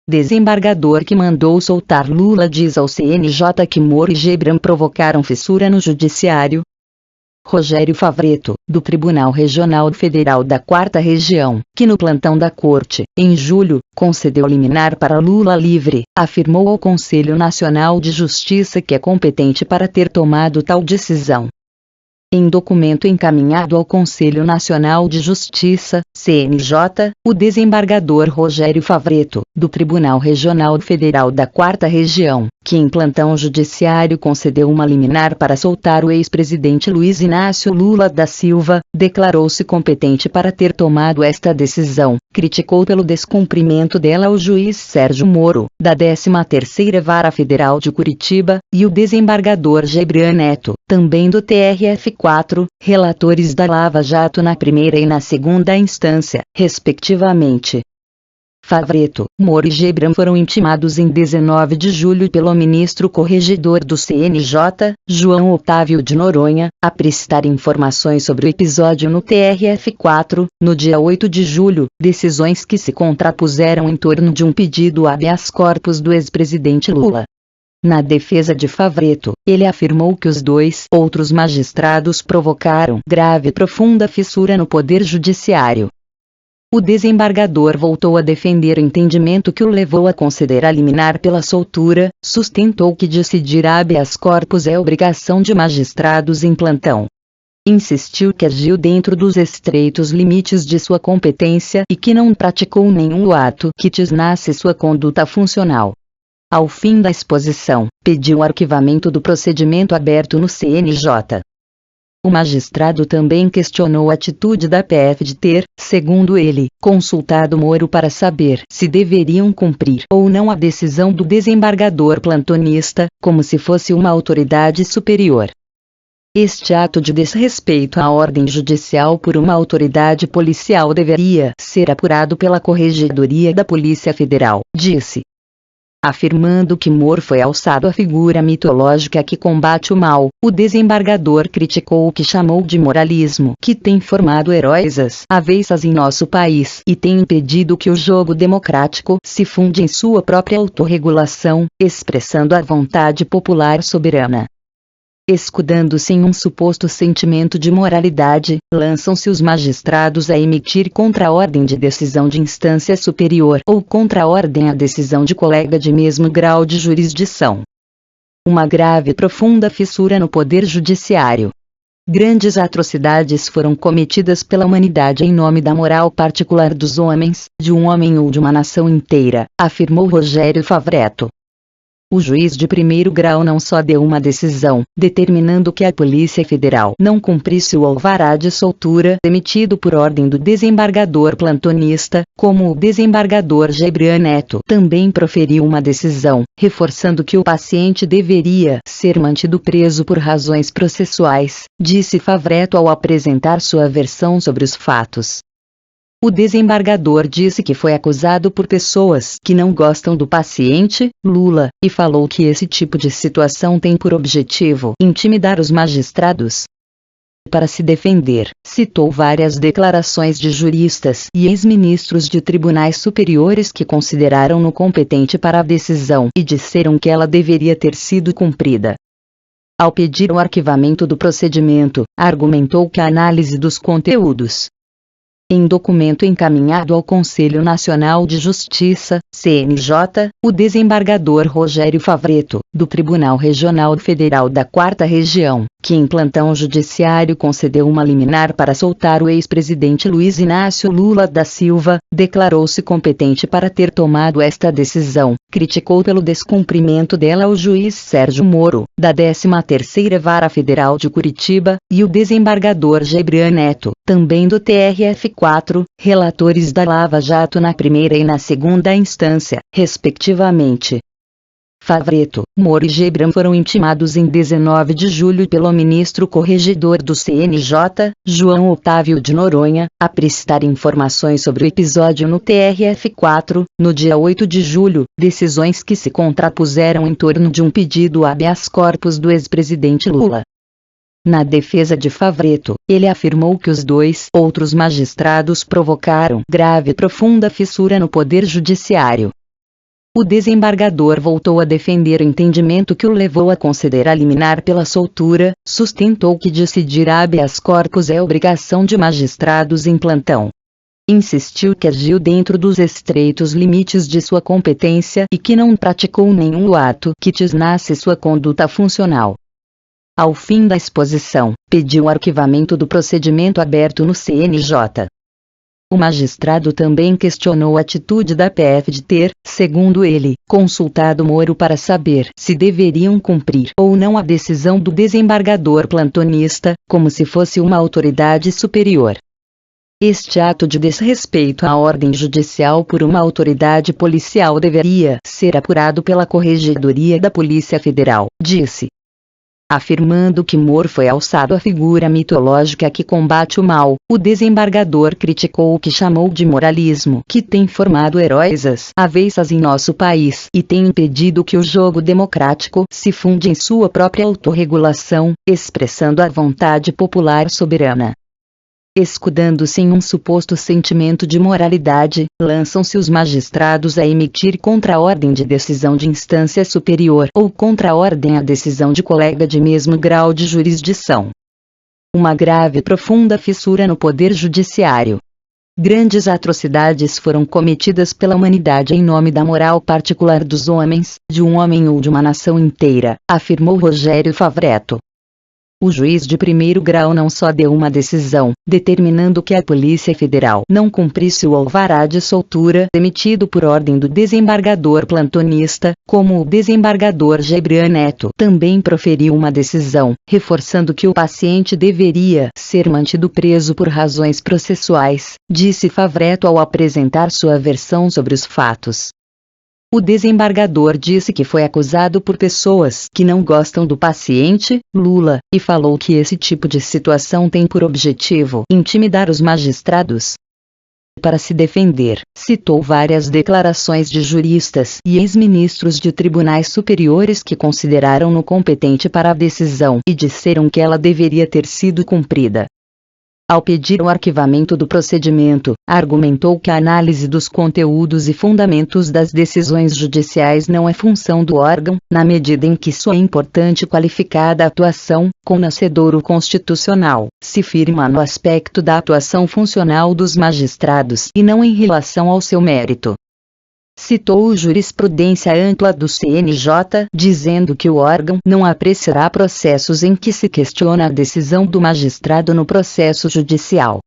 Desembargador que mandou soltar Lula diz ao CNJ que Moro e Gebran provocaram fissura no judiciário. Rogério Favretto, do Tribunal Regional Federal da 4ª Região, que no plantão da Corte, em julho, concedeu liminar para Lula livre, afirmou ao Conselho Nacional de Justiça que é competente para ter tomado tal decisão. Em documento encaminhado ao Conselho Nacional de Justiça, CNJ, o desembargador Rogério Favretto, do Tribunal Regional Federal da 4ª Região, que em plantão judiciário concedeu uma liminar para soltar o ex-presidente Luiz Inácio Lula da Silva, declarou-se competente para ter tomado esta decisão, criticou pelo descumprimento dela o juiz Sérgio Moro, da 13ª Vara Federal de Curitiba, e o desembargador Gebran Neto, também do TRF4, relatores da Lava Jato na primeira e na segunda instância, respectivamente. Favretto, Moro e Gebran foram intimados em 19 de julho pelo ministro corregedor do CNJ, João Otávio de Noronha, a prestar informações sobre o episódio no TRF4, no dia 8 de julho, decisões que se contrapuseram em torno de um pedido habeas corpus do ex-presidente Lula. Na defesa de Favretto, ele afirmou que os dois outros magistrados provocaram grave e profunda fissura no poder judiciário. O desembargador voltou a defender o entendimento que o levou a conceder a liminar pela soltura, sustentou que decidir habeas corpus é obrigação de magistrados em plantão. Insistiu que agiu dentro dos estreitos limites de sua competência e que não praticou nenhum ato que tisnasse sua conduta funcional. Ao fim da exposição, pediu o arquivamento do procedimento aberto no CNJ. O magistrado também questionou a atitude da PF de ter, segundo ele, consultado Moro para saber se deveriam cumprir ou não a decisão do desembargador plantonista, como se fosse uma autoridade superior. Este ato de desrespeito à ordem judicial por uma autoridade policial deveria ser apurado pela Corregedoria da Polícia Federal, disse. Afirmando que Moro foi alçado à figura mitológica que combate o mal, o desembargador criticou o que chamou de moralismo que tem formado heróis às avessas em nosso país e tem impedido que o jogo democrático se funde em sua própria autorregulação, expressando a vontade popular soberana. Escudando-se em um suposto sentimento de moralidade, lançam-se os magistrados a emitir contra-ordem de decisão de instância superior ou contra-ordem à decisão de colega de mesmo grau de jurisdição. Uma grave e profunda fissura no poder judiciário. Grandes atrocidades foram cometidas pela humanidade em nome da moral particular dos homens, de um homem ou de uma nação inteira, afirmou Rogério Favretto. O juiz de primeiro grau não só deu uma decisão, determinando que a Polícia Federal não cumprisse o alvará de soltura emitido por ordem do desembargador plantonista, como o desembargador Gebran Neto também proferiu uma decisão, reforçando que o paciente deveria ser mantido preso por razões processuais, disse Favretto ao apresentar sua versão sobre os fatos. O desembargador disse que foi acusado por pessoas que não gostam do paciente, Lula, e falou que esse tipo de situação tem por objetivo intimidar os magistrados. Para se defender, citou várias declarações de juristas e ex-ministros de tribunais superiores que consideraram-no competente para a decisão e disseram que ela deveria ter sido cumprida. Ao pedir o arquivamento do procedimento, argumentou que a análise dos conteúdos em documento encaminhado ao Conselho Nacional de Justiça, CNJ, o desembargador Rogério Favretto, do Tribunal Regional Federal da 4ª Região, que em plantão judiciário concedeu uma liminar para soltar o ex-presidente Luiz Inácio Lula da Silva, declarou-se competente para ter tomado esta decisão, criticou pelo descumprimento dela o juiz Sérgio Moro, da 13ª Vara Federal de Curitiba, e o desembargador Gebran Neto, também do TRF4, relatores da Lava Jato na primeira e na segunda instância, respectivamente. Favretto, Moro e Gebran foram intimados em 19 de julho pelo ministro corregedor do CNJ, João Otávio de Noronha, a prestar informações sobre o episódio no TRF4, no dia 8 de julho, decisões que se contrapuseram em torno de um pedido habeas corpus do ex-presidente Lula. Na defesa de Favretto, ele afirmou que os dois outros magistrados provocaram grave e profunda fissura no poder judiciário. O desembargador voltou a defender o entendimento que o levou a conceder a liminar pela soltura, sustentou que decidir habeas corpus é obrigação de magistrados em plantão. Insistiu que agiu dentro dos estreitos limites de sua competência e que não praticou nenhum ato que tisnasse sua conduta funcional. Ao fim da exposição, pediu o arquivamento do procedimento aberto no CNJ. O magistrado também questionou a atitude da PF de ter, segundo ele, consultado Moro para saber se deveriam cumprir ou não a decisão do desembargador plantonista, como se fosse uma autoridade superior. Este ato de desrespeito à ordem judicial por uma autoridade policial deveria ser apurado pela Corregedoria da Polícia Federal, disse. Afirmando que Moro foi alçado à figura mitológica que combate o mal, o desembargador criticou o que chamou de moralismo que tem formado heróis às avessas em nosso país e tem impedido que o jogo democrático se funde em sua própria autorregulação, expressando a vontade popular soberana. Escudando-se em um suposto sentimento de moralidade, lançam-se os magistrados a emitir contra-ordem de decisão de instância superior ou contra-ordem à decisão de colega de mesmo grau de jurisdição. Uma grave e profunda fissura no poder judiciário. Grandes atrocidades foram cometidas pela humanidade em nome da moral particular dos homens, de um homem ou de uma nação inteira, afirmou Rogério Favretto. O juiz de primeiro grau não só deu uma decisão, determinando que a Polícia Federal não cumprisse o alvará de soltura emitido por ordem do desembargador plantonista, como o desembargador Gebran Neto também proferiu uma decisão, reforçando que o paciente deveria ser mantido preso por razões processuais, disse Favretto ao apresentar sua versão sobre os fatos. O desembargador disse que foi acusado por pessoas que não gostam do paciente, Lula, e falou que esse tipo de situação tem por objetivo intimidar os magistrados. Para se defender, citou várias declarações de juristas e ex-ministros de tribunais superiores que consideraram-no competente para a decisão e disseram que ela deveria ter sido cumprida. Ao pedir o arquivamento do procedimento, argumentou que a análise dos conteúdos e fundamentos das decisões judiciais não é função do órgão, na medida em que sua importante e qualificada atuação, com nascedouro constitucional, se firma no aspecto da atuação funcional dos magistrados e não em relação ao seu mérito. Citou jurisprudência ampla do CNJ, dizendo que o órgão não apreciará processos em que se questiona a decisão do magistrado no processo judicial.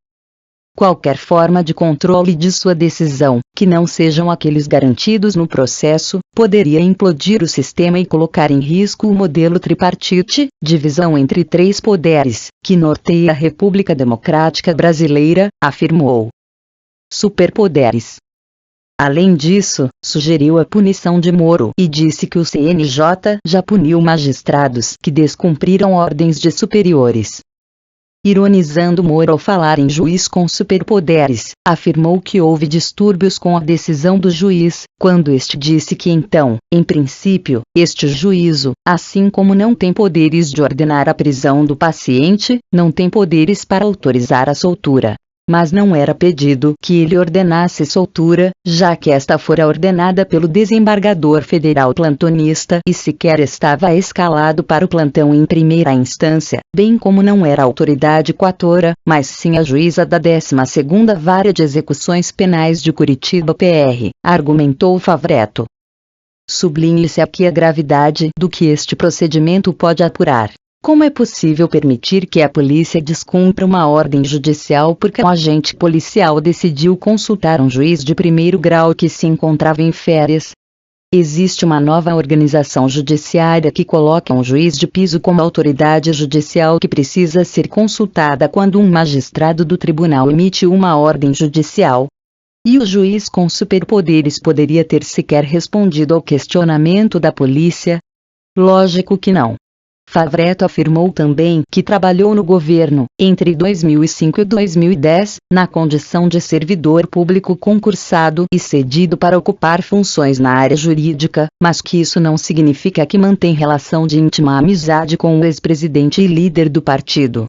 Qualquer forma de controle de sua decisão, que não sejam aqueles garantidos no processo, poderia implodir o sistema e colocar em risco o modelo tripartite, divisão entre três poderes, que norteia a República Democrática Brasileira, afirmou. Superpoderes. Além disso, sugeriu a punição de Moro e disse que o CNJ já puniu magistrados que descumpriram ordens de superiores. Ironizando Moro ao falar em juiz com superpoderes, afirmou que houve distúrbios com a decisão do juiz, quando este disse que então, em princípio, este juízo, assim como não tem poderes de ordenar a prisão do paciente, não tem poderes para autorizar a soltura. Mas não era pedido que ele ordenasse soltura, já que esta fora ordenada pelo desembargador federal plantonista e sequer estava escalado para o plantão em primeira instância, bem como não era autoridade coatora, mas sim a juíza da 12ª Vara de Execuções Penais de Curitiba PR, argumentou Favretto. Sublinhe-se aqui a gravidade do que este procedimento pode apurar. Como é possível permitir que a polícia descumpra uma ordem judicial porque um agente policial decidiu consultar um juiz de primeiro grau que se encontrava em férias? Existe uma nova organização judiciária que coloca um juiz de piso como autoridade judicial que precisa ser consultada quando um magistrado do tribunal emite uma ordem judicial. E o juiz com superpoderes poderia ter sequer respondido ao questionamento da polícia? Lógico que não. Favretto afirmou também que trabalhou no governo, entre 2005 e 2010, na condição de servidor público concursado e cedido para ocupar funções na área jurídica, mas que isso não significa que mantém relação de íntima amizade com o ex-presidente e líder do partido.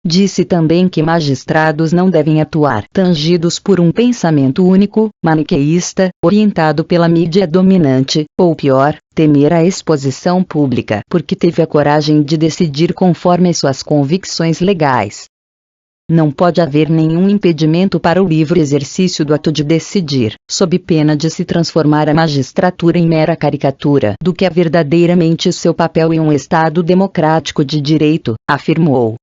Disse também que magistrados não devem atuar tangidos por um pensamento único, maniqueísta, orientado pela mídia dominante, ou pior, temer a exposição pública porque teve a coragem de decidir conforme suas convicções legais. Não pode haver nenhum impedimento para o livre exercício do ato de decidir, sob pena de se transformar a magistratura em mera caricatura do que é verdadeiramente seu papel em um Estado democrático de direito, afirmou.